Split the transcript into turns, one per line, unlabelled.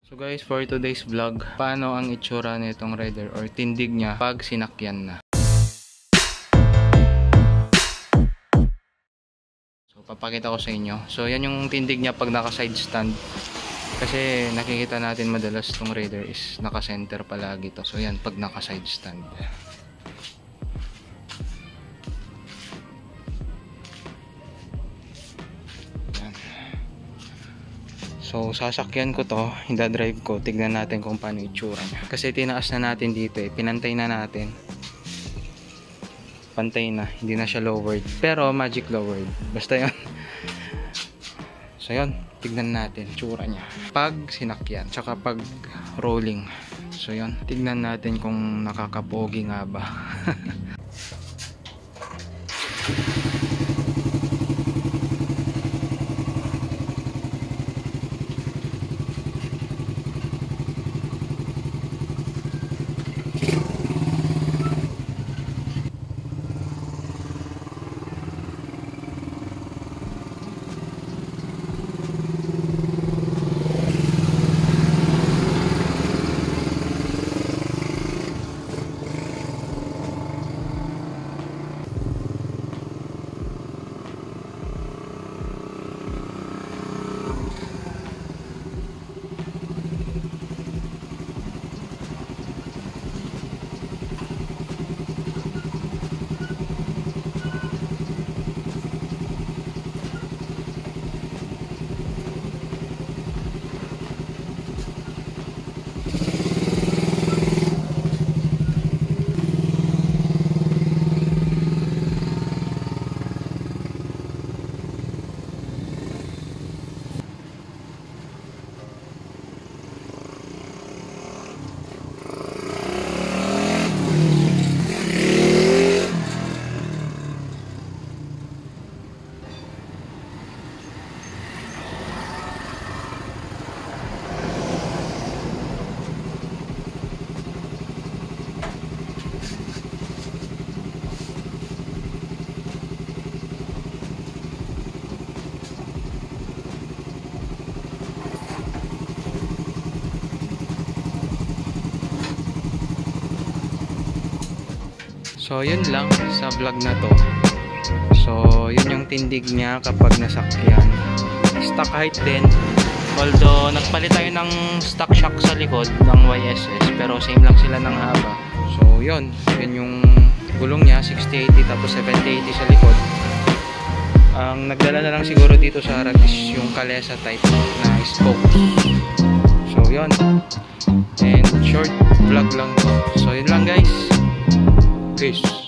So guys, for today's vlog, paano ang itsura nitong rider or tindig niya pag sinakyan na. So papakita ko sa inyo. So yan yung tindig niya pag naka side stand. Kasi nakikita natin madalas tong rider is naka center palagi to. So yan pag naka side stand. So sasakyan ko to, hinda-drive ko, tignan natin kung paano itsura niya. Kasi tinaas na natin dito pinantay na natin. Pantay na, hindi na siya lowered. Pero magic lowered, basta yun. So yun, tignan natin itsura niya pag sinakyan, tsaka pag rolling. So yun, tignan natin kung nakakapogi nga ba. So yun lang sa vlog na to. So yun yung tindig niya kapag nasakyan. Stock height din. Although nagpalit tayo ng stock shock sa likod ng YSS, pero same lang sila ng haba. So yun yung gulong niya 60-80 tapos 70-80 sa likod. Ang nagdala na lang siguro dito sa harap is yung Kalesa type na spoke. So yun. And short vlog lang to. So yun lang guys. Peace.